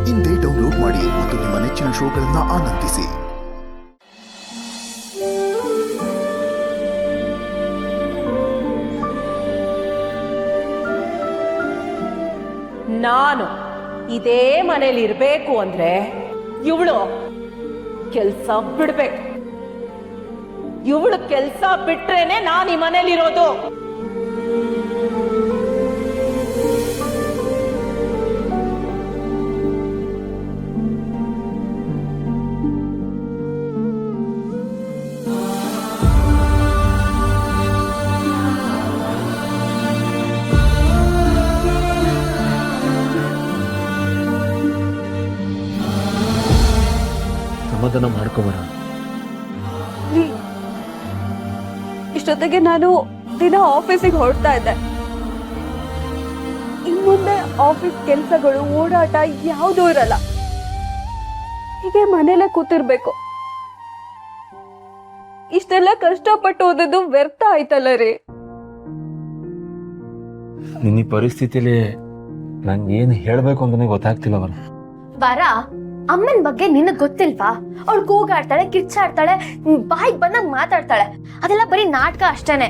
ಇಂದೇ ಡೌನ್ಲೋಡ್ ಮಾಡಿ ಮತ್ತು ನಿಮ್ಮ ನೆಚ್ಚಿನ ಶೋಗಳನ್ನು ಆನಂದಿಸಿ. ನಾನು ಇದೇ ಮನೇಲಿ ಇರಬೇಕು ಅಂದ್ರೆ ಇವಳು ಕೆಲಸ ಬಿಡ್ಬೇಕು. ಇವಳು ಕೆಲಸ ಬಿಟ್ರೇನೆ ನಾನು ಈ ಮನೇಲಿ ಇರೋದು. ಸಮಾಧಾನ ಮಾಡ್ಕೊಬರ. ಇಷ್ಟೊತ್ತಿಗೆ ನಾನು ದಿನ ಆಫೀಸಿಗೆ ಹೊರಡ್ತಾ ಇದ್ದೆ. ಇನ್ ಮುಂದೆ ಆಫೀಸ್ ಕೆಲ್ಸಗಳು ಓಡಾಟ ಯಾವುದೂ ಇರಲ್ಲ. ಹೀಗೆ ಮನೇಲೆ ಕೂತಿರ್ಬೇಕು. ಇಷ್ಟೆಲ್ಲ ಕಷ್ಟಪಟ್ಟು ಓದಿದ್ದು ವ್ಯರ್ಥ ಆಯ್ತಲ್ಲ ರೀ. ನಿನ್ನ ಪರಿಸ್ಥಿತಿಲಿ ನಂಗೆ ಏನು ಹೇಳ್ಬೇಕು ಅಂತಾನೆ ಗೊತ್ತಾಗ್ತಿಲ್ಲ ವರ. ವರ, ಅಮ್ಮನ ಬಗ್ಗೆ ನಿನಗ್ ಗೊತ್ತಿಲ್ವಾ? ಅವಳು ಕೂಗಾಡ್ತಾಳೆ, ಕಿಚ್ಚಾಡ್ತಾಳೆ, ಬಾಯಿಗೆ ಬಂದಾಗ ಮಾತಾಡ್ತಾಳೆ. ಅದೆಲ್ಲ ಬರೀ ನಾಟಕ ಅಷ್ಟೇನೆ.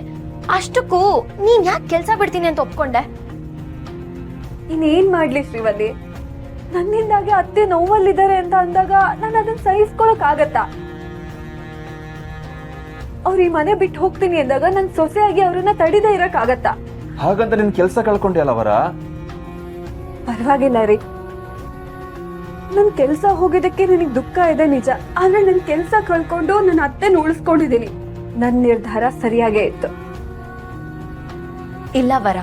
ಅಷ್ಟಕ್ಕೂ ನೀನ್ ಯಾಕೆ ಕೆಲ್ಸ ಬಿಡ್ತೀನಿ ಅಂತ ಒಪ್ಕೊಂಡೆ? ಇನ್ನೇನ್ ಮಾಡ್ಲಿ ಶ್ರೀವಲ್ಲಿ, ನನ್ನಿಂದಾಗಿ ಅತ್ತೆ ನೋವಲ್ಲಿದ್ದಾರೆ ಅಂತ ಅಂದಾಗ ನಾನು ಅದನ್ನ ಸಹಿಸ್ಕೊಳಕ್ ಆಗತ್ತಾ? ಅವ್ರ ಈ ಮನೆ ಬಿಟ್ಟು ಹೋಗ್ತೀನಿ ಅಂದಾಗ ನನ್ ಸೊಸೆಯಾಗಿ ಅವ್ರನ್ನ ತಡಿದೇ ಇರಕ್ ಆಗತ್ತಾ? ಹಾಗಂತ ನಿನ್ ಕೆಲಸ ಕಳ್ಕೊಂಡ್ಯಲ್ಲ ವರ. ಪರವಾಗಿಲ್ಲ ರೀ, ನನ್ ಕೆಲ್ಸ ಹೋಗಿದ್ದಕ್ಕೆ ನನಗ್ ದುಃಖ ಇದೆ ನಿಜ. ಆದ್ರೆ ನನ್ ಕೆಲ್ಸ ಕಳ್ಕೊಂಡು ನನ್ನ ಅತ್ತೆನ ಉಳಿಸ್ಕೊಂಡಿದ್ದೀನಿ. ನನ್ ನಿರ್ಧಾರ ಸರಿಯಾಗೇ ಇತ್ತು. ಇಲ್ಲ ವರ,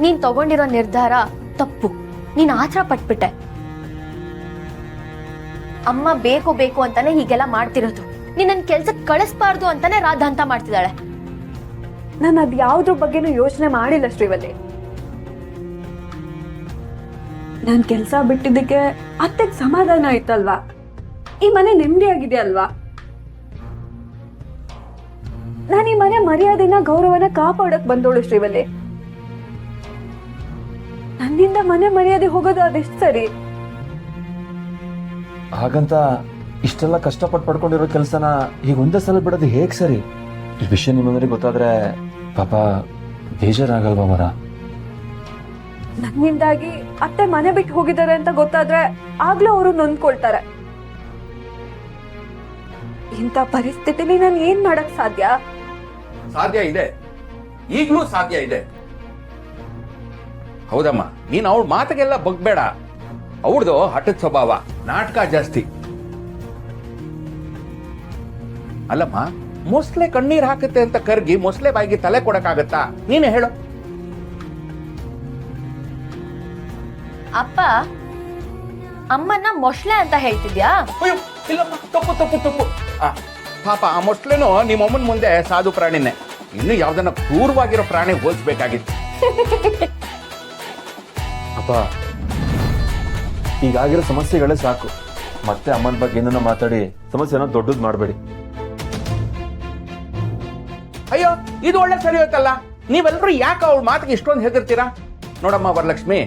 ನೀನ್ ತಗೊಂಡಿರೋ ನಿರ್ಧಾರ ತಪ್ಪು. ನೀನ್ ಆತರ ಪಟ್ಬಿಟ್ಟೆ. ಅಮ್ಮ ಬೇಕು ಬೇಕು ಅಂತಾನೆ ಹೀಗೆಲ್ಲ ಮಾಡ್ತಿರೋದು. ನೀನ್ ನನ್ ಕೆಲ್ಸಕ್ಕೆ ಕಳಿಸ್ಬಾರ್ದು ಅಂತಾನೆ ರಾಧಾಂತ ಮಾಡ್ತಿದ್ದಾಳೆ. ನಾನು ಅದ್ ಯಾವ್ದ್ರ ಬಗ್ಗೆನೂ ಯೋಚನೆ ಮಾಡಿಲ್ಲ ಶ್ರೀವಲ್ಲಿ. ನಾನ್ ಕೆಲ್ಸ ಬಿಟ್ಟಿದ್ದಕ್ಕೆ ಅತ್ತೆಗ್ ಸಮಾಧಾನ ಆಯ್ತಲ್ವಾ? ಈ ಮನೆ ನೆಮ್ಮದಿಯಾಗಿದೆ ಅಲ್ವಾ? ನಾನು ಈ ಮನೆ ಮರ್ಯಾದೆನ ಗೌರವನ ಕಾಪಾಡಕ್ ಬಂದೋಳು ಶ್ರೀವಲ್ಲಿ. ನನ್ನಿಂದ ಮನೆ ಮರ್ಯಾದೆ ಹೋಗೋದು ಅದೆಷ್ಟು ಸರಿ? ಹಾಗಂತ ಇಷ್ಟೆಲ್ಲ ಕಷ್ಟಪಟ್ಟು ಪಡ್ಕೊಂಡಿರೋ ಕೆಲಸನ ಈಗ ಒಂದೇ ಸಲ ಬಿಡೋದು ಹೇಗ್ ಸರಿ? ಈ ವಿಷಯ ನಿಮ್ಮಂದ್ರೆ ಗೊತ್ತಾದ್ರೆ ಪಾಪ ಬೇಜಾರಾಗಲ್ವಾ ವರ? ನನ್ನಿಂದಾಗಿ ಅತ್ತೆ ಮನೆ ಬಿಟ್ಟು ಹೋಗಿದ್ದಾರೆ ಅಂತ ಗೊತ್ತಾದ್ರೆ ಆಗ್ಲೂ ಅವರು ನೊಂದ್ಕೊಳ್ತಾರೆ. ಇಂಥ ಪರಿಸ್ಥಿತಿಲಿ ನಾನು ಏನ್ ಮಾಡಕ್ ಸಾಧ್ಯ? ಸಾಧ್ಯ ಇದೆ, ಈಗಲೂ ಸಾಧ್ಯ ಇದೆ. ಹೌದಮ್ಮ, ನೀನ್ ಅವಳ ಮಾತಿಗೆಲ್ಲ ಬಗ್ಬೇಡ. ಅವಳದು ಹಠದ ಸ್ವಭಾವ, ನಾಟಕ ಜಾಸ್ತಿ. ಅಲ್ಲಮ್ಮ, ಮೊಸಳೆ ಕಣ್ಣೀರ್ ಹಾಕುತ್ತೆ ಅಂತ ಕರ್ಗಿ ಮೊಸಳೆ ಬಾಯಿಗೆ ತಲೆ ಕೊಡಕ್ಕಾಗತ್ತಾ? ನೀನೇ ಹೇಳು. ಅಪ್ಪ, ಅಮ್ಮನ್ನ ಮೊಸಳೆ ಅಂತ ಹೇಳ್ತಿದ್ಯಾ? ಅಯ್ಯೋ, ಇಲ್ಲಮ್ಮ, ತಪ್ಪು ತಪ್ಪು ತಪ್ಪು. ಪಾಪ ಆ ಮೊಸಳೆನೂ ನಿಮ್ಮಮ್ಮನ ಮುಂದೆ ಸಾಧು ಪ್ರಾಣಿನೇ. ಇನ್ನು ಯಾವ್ದನ್ನ ಕ್ರೂರವಾಗಿರೋ ಪ್ರಾಣಿ ಹೋಲಿಸ್ಬೇಕಾಗಿತ್ತು. ಅಪ್ಪ, ಈಗಾಗಿರೋ ಸಮಸ್ಯೆಗಳೇ ಸಾಕು. ಮತ್ತೆ ಅಮ್ಮನ ಬಗ್ಗೆ ಏನನ್ನ ಮಾತಾಡಿ ಸಮಸ್ಯೆನ ದೊಡ್ಡದ್ ಮಾಡಬೇಡಿ. ಅಯ್ಯೋ, ಇದು ಒಳ್ಳೆ ಸರಿ ಹೋಯ್ತಲ್ಲ. ನೀವೆಲ್ಲರೂ ಯಾಕೆ ಅವಳ ಮಾತಿಗೆ ಇಷ್ಟೊಂದು ಹೆದರ್ತೀರಾ? ನೋಡಮ್ಮ ವರಲಕ್ಷ್ಮಿ,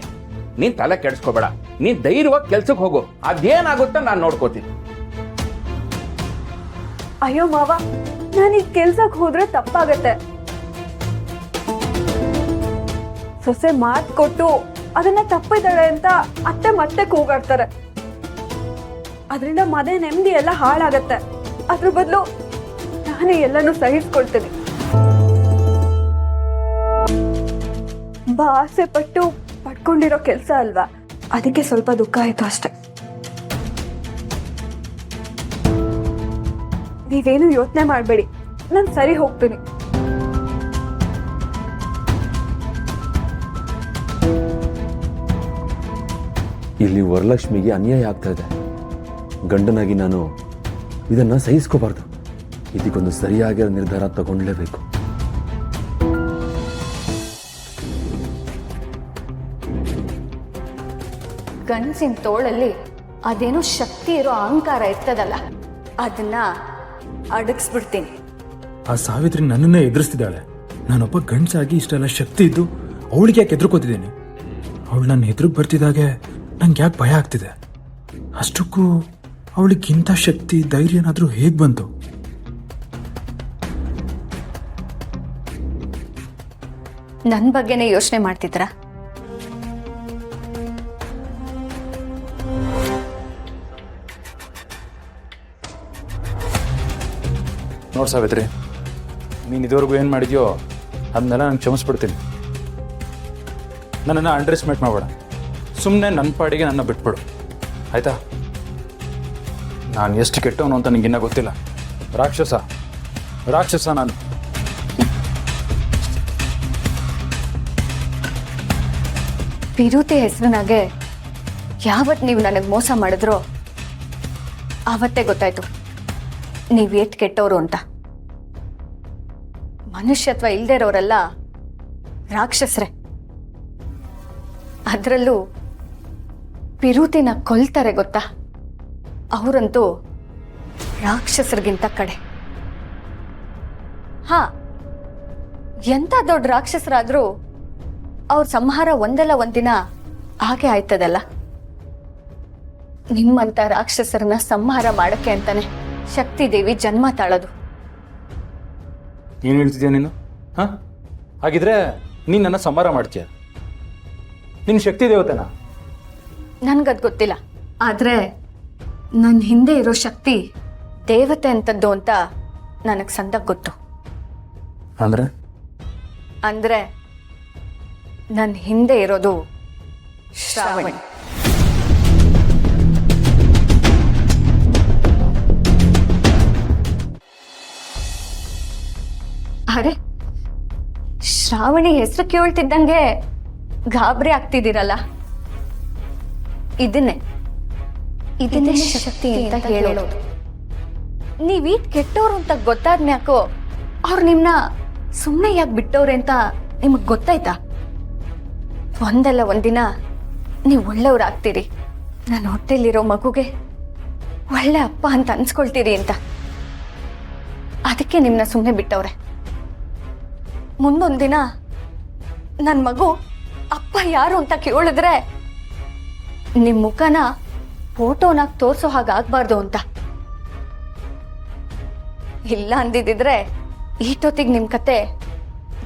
ನೀನ್ ತಲೆ ಕೆಡಿಸ್ಕೋಬೇಡ. ನೀನ್ ಧೈರ್ಯವಾಗಿ ಕೆಲ್ಸಕ್ಕೆ ಹೋಗು. ಅದೇನಾಗುತ್ತ ನಾನು ನೋಡ್ಕೋತೀನಿ. ಅಯ್ಯೋ ಮಾವ, ನಾನೀಗ ಕೆಲ್ಸಕ್ ಹೋದ್ರೆ ತಪ್ಪಾಗತ್ತೆ. ಸೊಸೆ ಮಾತ್ ಕೊಟ್ಟು ಅದನ್ನ ತಪ್ಪಿದ್ದಾಳೆ ಅಂತ ಅತ್ತೆ ಮತ್ತೆ ಕೂಗಾಡ್ತಾರೆ. ಅದರಿಂದ ಮನೆ ನೆಮ್ಮದಿ ಎಲ್ಲ ಹಾಳಾಗತ್ತೆ. ಅದ್ರ ಬದಲು ನಾನೇ ಎಲ್ಲನೂ ಸಹಿಸ್ಕೊಳ್ತೀನಿ. ತುಂಬಾ ಆಸೆ ಪಟ್ಟು ಪಡ್ಕೊಂಡಿರೋ ಕೆಲ್ಸ ಅಲ್ವಾ, ಅದಕ್ಕೆ ಸ್ವಲ್ಪ ದುಃಖ ಆಯ್ತು ಅಷ್ಟೆ. ನೀವೇನು ಯೋಚನೆ ಮಾಡಬೇಡಿ, ನಾನು ಸರಿ ಹೋಗ್ತೀನಿ. ಇಲ್ಲಿ ವರಲಕ್ಷ್ಮಿಗೆ ಅನ್ಯಾಯ ಆಗ್ತಾ ಇದೆ. ಗಂಡನಾಗಿ ನಾನು ಇದನ್ನ ಸಹಿಸ್ಕೋಬಾರ್ದು. ಇದಕ್ಕೊಂದು ಸರಿಯಾಗಿರೋ ನಿರ್ಧಾರ ತಗೊಂಡ್ಲೇಬೇಕು. ಗಂಡಸಿನ ತೋಳಲ್ಲಿ ಅದೇನೋ ಶಕ್ತಿ ಇರೋ ಅಹಂಕಾರ ಇರ್ತದಲ್ಲ, ಅದನ್ನ ಅಡಗಿಸ್ಬಿಡ್ತೀನಿ. ಆ ಸಾವಿತ್ರಿ ನನ್ನನ್ನೇ ಎದುರಿಸ್ತಿದ್ದಾಳೆ. ನಾನೊಬ್ಬ ಗಂಡಸಾಗಿ ಇಷ್ಟೆಲ್ಲ ಶಕ್ತಿ ಇದ್ದು ಅವಳಿಗೆ ಯಾಕೆ ಎದುರ್ಕೋತಿದ್ದೇನೆ? ಅವಳು ನನ್ನ ಎದುರಿಗೆ ಬರ್ತಿದ್ದಾಗೆ ನಂಗೆ ಯಾಕೆ ಭಯ ಆಗ್ತಿದೆ. ಅಷ್ಟಕ್ಕೂ ಅವಳಿಗಿಂತ ಶಕ್ತಿ ಧೈರ್ಯ ಏನಾದರೂ ಹೇಗೆ ಬಂತು? ನನ್ನ ಬಗ್ಗೆನೇ ಯೋಚನೆ ಮಾಡ್ತಿದ್ರ? ನೋಡ್ ಸಾವಿತ್ರಿ, ನೀನು ಇದುವರೆಗೂ ಏನು ಮಾಡಿದ್ಯೋ ಅದನ್ನೆಲ್ಲ ನಾನು ಕ್ಷಮಿಸ್ಬಿಡ್ತೀನಿ. ನನ್ನನ್ನು ಅಂಡರ್ ಎಸ್ಟಿಮೇಟ್ ಮಾಡಬೇಡ. ಸುಮ್ಮನೆ ನನ್ನ ಪಾಡಿಗೆ ನನ್ನ ಬಿಟ್ಬಿಡು, ಆಯಿತಾ? ನಾನು ಎಷ್ಟು ಕೆಟ್ಟವನು ಅಂತ ನಿಂಗಿನ್ನ ಗೊತ್ತಿಲ್ಲ. ರಾಕ್ಷಸ ನಾನು. ವಿರುತಿ ಹೆಸರಿನಾಗೆ ಯಾವತ್ತು ನೀವು ನನಗೆ ಮೋಸ ಮಾಡಿದ್ರೋ ಆವತ್ತೇ ಗೊತ್ತಾಯ್ತು ನೀವು ಎಷ್ಟು ಕೆಟ್ಟವರು ಅಂತ. ಮನುಷ್ಯತ್ವ ಇಲ್ಲದೆ ಇರೋರೆಲ್ಲ ರಾಕ್ಷಸರೇ. ಅದರಲ್ಲೂ ವಿರುತಿನ ಕೊಲ್ತಾರೆ ಗೊತ್ತಾ, ಅವರಂತೂ ರಾಕ್ಷಸರಿಗಿಂತ ಕಡೆ. ಹಾ, ಎಂಥ ದೊಡ್ಡ ರಾಕ್ಷಸರಾದ್ರೂ ಅವ್ರ ಸಂಹಾರ ಒಂದಲ್ಲ ಒಂದಿನ ಹಾಗೆ ಆಯ್ತದಲ್ಲ. ನಿಮ್ಮಂತ ರಾಕ್ಷಸರನ್ನ ಸಂಹಾರ ಮಾಡಕ್ಕೆ ಅಂತಾನೆ ಶಕ್ತಿ ದೇವಿ ಜನ್ಮ ತಾಳೋದು. ಏನು ಹೇಳ್ತಿದ್ಯಾ ನೀನು? ಹಾಂ, ಹಾಗಿದ್ರೆ ನೀನು ನನ್ನ ಸಂಹಾರ ಮಾಡ್ತೀಯ? ನಿನ್ನ ಶಕ್ತಿ ದೇವತೆನಾ? ನನ್ಗದ್ ಗೊತ್ತಿಲ್ಲ, ಆದ್ರೆ ನನ್ನ ಹಿಂದೆ ಇರೋ ಶಕ್ತಿ ದೇವತೆ ಅಂತದ್ದು ಅಂತ ನನಗೆ ಸಂದಾಗ ಗೊತ್ತು. ಅಂದ್ರೆ ನನ್ನ ಹಿಂದೆ ಇರೋದು ಶ್ರಾವಣಿ. ಅರೆ, ಶ್ರಾವಣಿ ಹೆಸರು ಕೇಳ್ತಿದ್ದಂಗೆ ಗಾಬರಿ ಆಗ್ತಿದ್ದೀರಲ್ಲ. ಇದನ್ನೇ ಶಕ್ತಿ ಅಂತ ಹೇಳೋದು. ನೀವೀಟ್ ಕೆಟ್ಟವ್ರು ಅಂತ ಗೊತ್ತಾದ್ಮ್ಯಾಕೋ ಅವ್ರು ನಿಮ್ನ ಸುಮ್ಮನೆ ಯಾಕೆ ಬಿಟ್ಟವ್ರೆ ಅಂತ ನಿಮಗ್ ಗೊತ್ತಾಯ್ತಾ? ಒಂದಲ್ಲ ಒಂದಿನ ನೀವು ಒಳ್ಳೆಯವ್ರಾಗ್ತೀರಿ, ನನ್ನ ಹೊಟ್ಟೆಲಿರೋ ಮಗುಗೆ ಒಳ್ಳೆ ಅಪ್ಪ ಅಂತ ಅನ್ಸ್ಕೊಳ್ತೀರಿ ಅಂತ. ಅದಕ್ಕೆ ನಿಮ್ಮನ್ನ ಸುಮ್ಮನೆ ಬಿಟ್ಟವ್ರೆ. ಮುಂದೊಂದಿನ ನನ್ನ ಮಗು ಅಪ್ಪ ಯಾರು ಅಂತ ಕೇಳಿದ್ರೆ ನಿಮ್ಮ ಮುಖನ ಫೋಟೋನಾಗ ತೋರಿಸೋ ಹಾಗಾಗಬಾರ್ದು ಅಂತ. ಇಲ್ಲ ಅಂದಿದ್ರೆ ಈಟೊತ್ತಿಗೆ ನಿಮ್ಮ ಕತೆ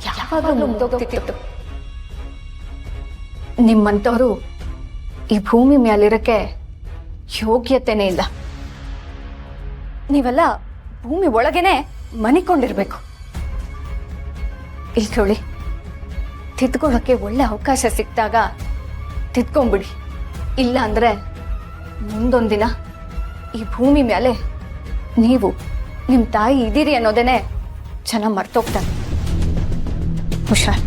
ಯಾವಾಗಲೂ ಮುಂದೋಗ್ತಿತ್ತು. ನಿಮ್ಮಂಥವ್ರು ಈ ಭೂಮಿ ಮೇಲಿರಕ್ಕೆ ಯೋಗ್ಯತೆನೇ ಇಲ್ಲ. ನೀವೆಲ್ಲ ಭೂಮಿ ಒಳಗೇನೆ ಮನಿಕೊಂಡಿರ್ಬೇಕು. ಇಲ್ಲಿ ಕೇಳಿ, ತಿದ್ಕೊಳ್ಳೋಕ್ಕೆ ಒಳ್ಳೆ ಅವಕಾಶ ಸಿಕ್ಕಿದಾಗ ತಿದ್ಕೊಂಬಿಡಿ. ಇಲ್ಲ ಅಂದ್ರೆ ಮುಂದೊಂದಿನ ಈ ಭೂಮಿ ಮೇಲೆ ನೀವು ನಿಮ್ಮ ತಾಯಿ ಇದ್ದೀರಿ ಅನ್ನೋದೇನೆ ಜನ ಮರ್ತೋಗ್ತಾರೆ. ಹುಷಾರ್.